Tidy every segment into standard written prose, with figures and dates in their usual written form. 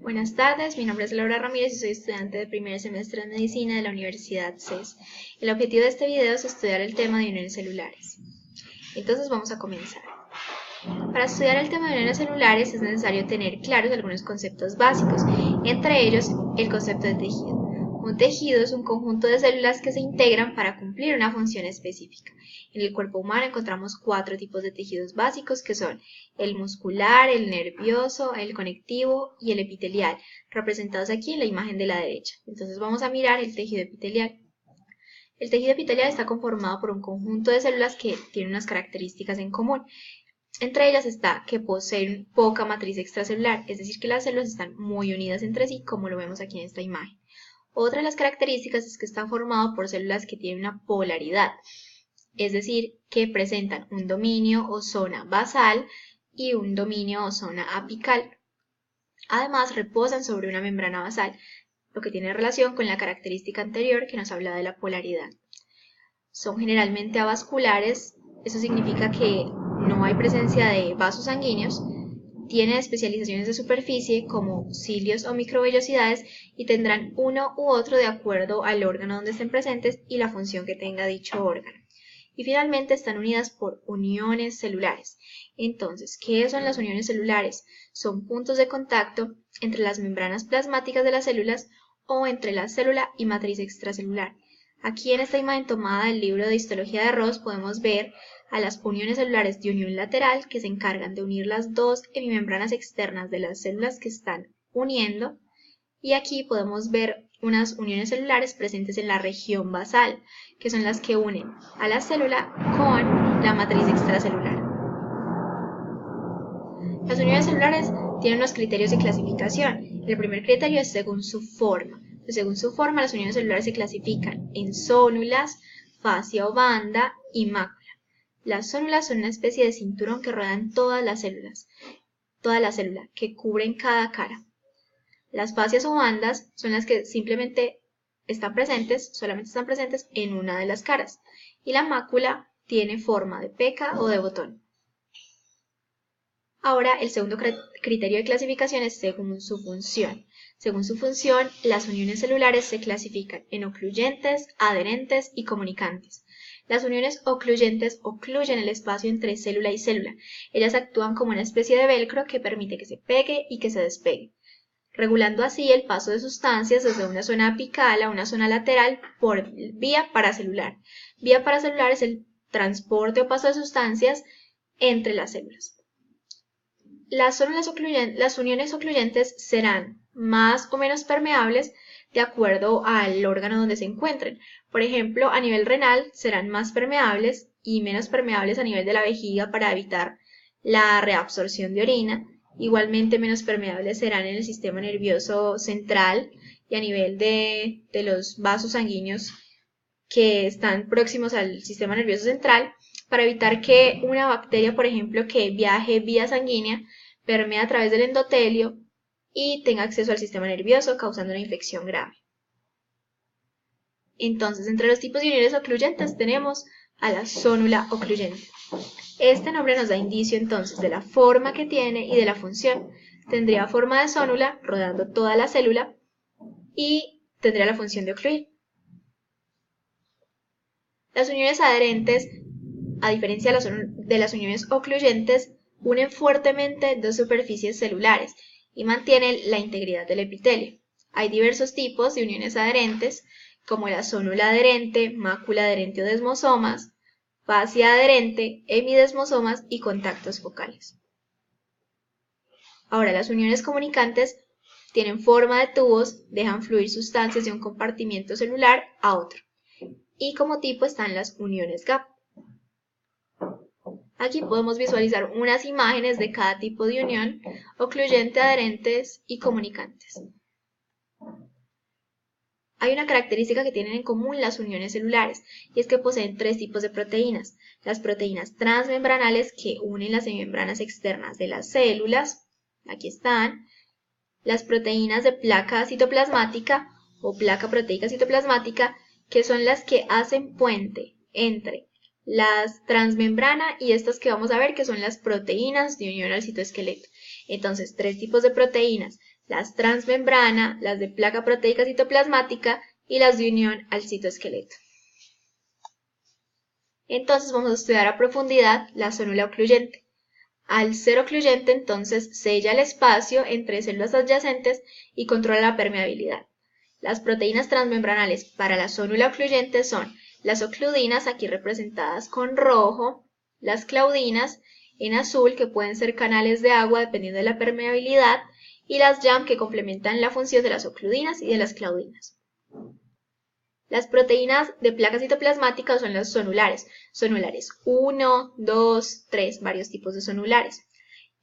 Buenas tardes, mi nombre es Laura Ramírez y soy estudiante de primer semestre de Medicina de la Universidad CES. El objetivo de este video es estudiar el tema de uniones celulares. Entonces vamos a comenzar. Para estudiar el tema de uniones celulares es necesario tener claros algunos conceptos básicos, entre ellos el concepto de tejido. Un tejido es un conjunto de células que se integran para cumplir una función específica. En el cuerpo humano encontramos 4 tipos de tejidos básicos que son el muscular, el nervioso, el conectivo y el epitelial, representados aquí en la imagen de la derecha. Entonces vamos a mirar el tejido epitelial. El tejido epitelial está conformado por un conjunto de células que tienen unas características en común. Entre ellas está que poseen poca matriz extracelular, es decir, que las células están muy unidas entre sí, como lo vemos aquí en esta imagen. Otra de las características es que está formado por células que tienen una polaridad, es decir, que presentan un dominio o zona basal y un dominio o zona apical. Además, reposan sobre una membrana basal, lo que tiene relación con la característica anterior que nos habla de la polaridad. Son generalmente avasculares, eso significa que no hay presencia de vasos sanguíneos, tienen especializaciones de superficie como cilios o microvellosidades y tendrán uno u otro de acuerdo al órgano donde estén presentes y la función que tenga dicho órgano. Y finalmente están unidas por uniones celulares. Entonces, ¿qué son las uniones celulares? Son puntos de contacto entre las membranas plasmáticas de las células o entre la célula y matriz extracelular. Aquí en esta imagen tomada del libro de histología de Ross podemos ver a las uniones celulares de unión lateral que se encargan de unir las dos hemimembranas externas de las células que están uniendo, y aquí podemos ver unas uniones celulares presentes en la región basal, que son las que unen a la célula con la matriz extracelular. Las uniones celulares tienen unos criterios de clasificación. El primer criterio es según su forma. Según su forma, las uniones celulares se clasifican en zónulas, fascia o banda y mácula. Las zónulas son una especie de cinturón que rodean toda la célula, que cubren cada cara. Las fascias o bandas son las que simplemente solamente están presentes en una de las caras. Y la mácula tiene forma de peca o de botón. Ahora, el segundo criterio de clasificación es según su función. Según su función, las uniones celulares se clasifican en ocluyentes, adherentes y comunicantes. Las uniones ocluyentes ocluyen el espacio entre célula y célula. Ellas actúan como una especie de velcro que permite que se pegue y que se despegue, regulando así el paso de sustancias desde una zona apical a una zona lateral por vía paracelular. Vía paracelular es el transporte o paso de sustancias entre las células. Las uniones ocluyentes serán más o menos permeables de acuerdo al órgano donde se encuentren. Por ejemplo, a nivel renal serán más permeables y menos permeables a nivel de la vejiga para evitar la reabsorción de orina. Igualmente menos permeables serán en el sistema nervioso central y a nivel de los vasos sanguíneos que están próximos al sistema nervioso central, para evitar que una bacteria, por ejemplo, que viaje vía sanguínea, permee a través del endotelio y tenga acceso al sistema nervioso, causando una infección grave. Entonces, entre los tipos de uniones ocluyentes tenemos a la zónula ocluyente. Este nombre nos da indicio entonces de la forma que tiene y de la función. Tendría forma de zónula, rodeando toda la célula, y tendría la función de ocluir. Las uniones adherentes, a diferencia de las uniones ocluyentes, unen fuertemente dos superficies celulares y mantienen la integridad del epitelio. Hay diversos tipos de uniones adherentes, como la zónula adherente, mácula adherente o desmosomas, fascia adherente, hemidesmosomas y contactos focales. Ahora, las uniones comunicantes tienen forma de tubos, dejan fluir sustancias de un compartimiento celular a otro. Y como tipo están las uniones gap. Aquí podemos visualizar unas imágenes de cada tipo de unión, ocluyente, adherentes y comunicantes. Hay una característica que tienen en común las uniones celulares, y es que poseen 3 tipos de proteínas. Las proteínas transmembranales que unen las membranas externas de las células, aquí están. Las proteínas de placa citoplasmática o placa proteica citoplasmática, que son las que hacen puente entre las transmembrana y estas que vamos a ver que son las proteínas de unión al citoesqueleto. Entonces, 3 tipos de proteínas las transmembrana, las de placa proteica citoplasmática y las de unión al citoesqueleto. Entonces vamos a estudiar a profundidad la célula ocluyente. Al ser ocluyente, entonces sella el espacio entre células adyacentes y controla la permeabilidad. Las proteínas transmembranales para la célula ocluyente son las ocludinas, aquí representadas con rojo, las claudinas en azul, que pueden ser canales de agua dependiendo de la permeabilidad, y las YAM, que complementan la función de las ocludinas y de las claudinas. Las proteínas de placa citoplasmática son las zonulares, zonulares 1, 2, 3, varios tipos de zonulares.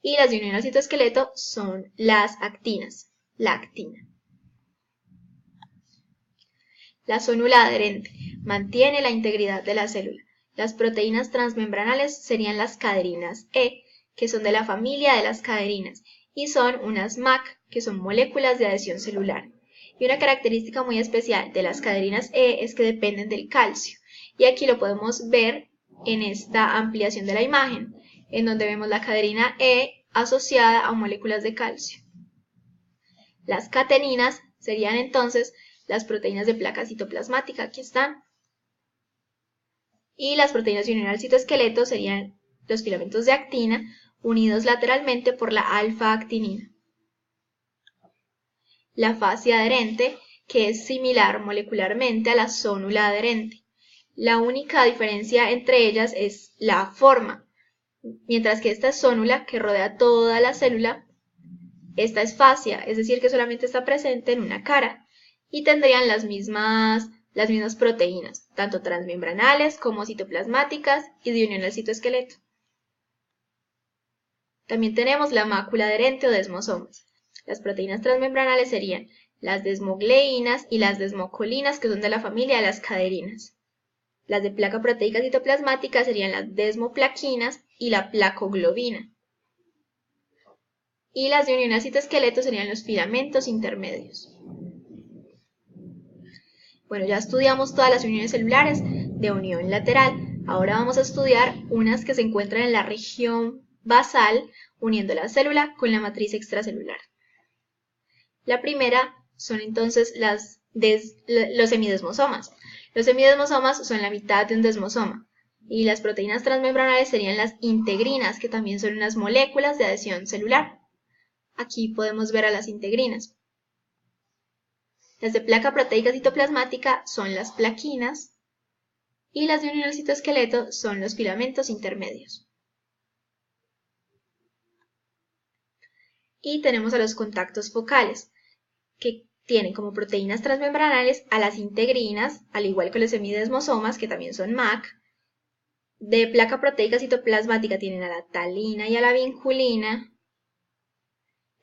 Y las de unión al citoesqueleto son las actinas, la actina. La zonula adherente mantiene la integridad de la célula. Las proteínas transmembranales serían las caderinas E, que son de la familia de las caderinas, y son unas MAC, que son moléculas de adhesión celular. Y una característica muy especial de las caderinas E es que dependen del calcio. Y aquí lo podemos ver en esta ampliación de la imagen, en donde vemos la caderina E asociada a moléculas de calcio. Las cateninas serían entonces las proteínas de placa citoplasmática, aquí están. Y las proteínas de unión al citoesqueleto serían los filamentos de actina unidos lateralmente por la alfa-actinina. La fascia adherente, que es similar molecularmente a la zónula adherente. La única diferencia entre ellas es la forma, mientras que esta es zónula, que rodea toda la célula, esta es fascia, es decir, que solamente está presente en una cara, y tendrían las mismas proteínas, tanto transmembranales como citoplasmáticas y de unión al citoesqueleto. También tenemos la mácula adherente o desmosomas. Las proteínas transmembranales serían las desmogleínas y las desmocolinas, que son de la familia de las caderinas. Las de placa proteica citoplasmática serían las desmoplaquinas y la placoglobina. Y las de unión al citoesqueleto serían los filamentos intermedios. Bueno, ya estudiamos todas las uniones celulares de unión lateral. Ahora vamos a estudiar unas que se encuentran en la región basal, uniendo la célula con la matriz extracelular. La primera son entonces los semidesmosomas. Los semidesmosomas son la mitad de un desmosoma. Y las proteínas transmembranales serían las integrinas, que también son unas moléculas de adhesión celular. Aquí podemos ver a las integrinas. Las de placa proteica citoplasmática son las plaquinas. Y las de unión al citoesqueleto son los filamentos intermedios. Y tenemos a los contactos focales, que tienen como proteínas transmembranales a las integrinas, al igual que los semidesmosomas, que también son MAC. De placa proteica citoplasmática tienen a la talina y a la vinculina.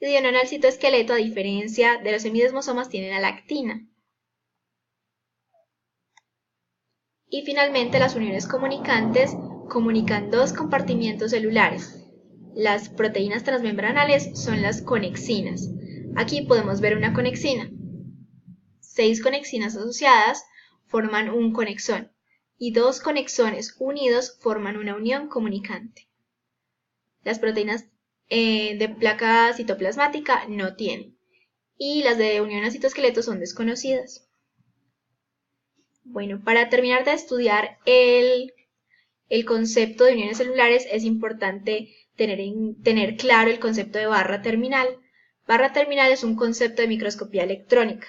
Y de unión al citoesqueleto, a diferencia de los semidesmosomas, tienen a la actina. Y finalmente las uniones comunicantes comunican dos compartimientos celulares. Las proteínas transmembranales son las conexinas. Aquí podemos ver una conexina. 6 conexinas asociadas forman un conexón y 2 conexones unidos forman una unión comunicante. Las proteínas de placa citoplasmática no tienen y las de unión al citoesqueleto son desconocidas. Bueno, para terminar de estudiar el concepto de uniones celulares es importante tener claro el concepto de barra terminal. Barra terminal es un concepto de microscopía electrónica,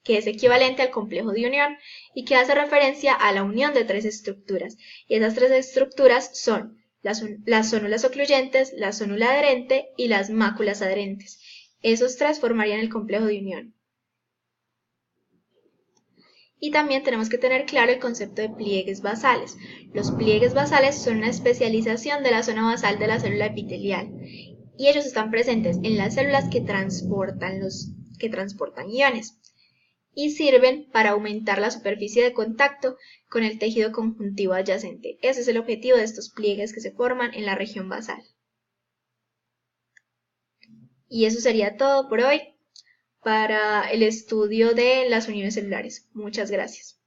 que es equivalente al complejo de unión y que hace referencia a la unión de 3 estructuras. Y esas 3 estructuras son las zónulas ocluyentes, la zónula adherente y las máculas adherentes. Esos 3 formarían el complejo de unión. Y también tenemos que tener claro el concepto de pliegues basales. Los pliegues basales son una especialización de la zona basal de la célula epitelial y ellos están presentes en las células que transportan iones y sirven para aumentar la superficie de contacto con el tejido conjuntivo adyacente. Ese es el objetivo de estos pliegues que se forman en la región basal. Y eso sería todo por hoy para el estudio de las uniones celulares. Muchas gracias.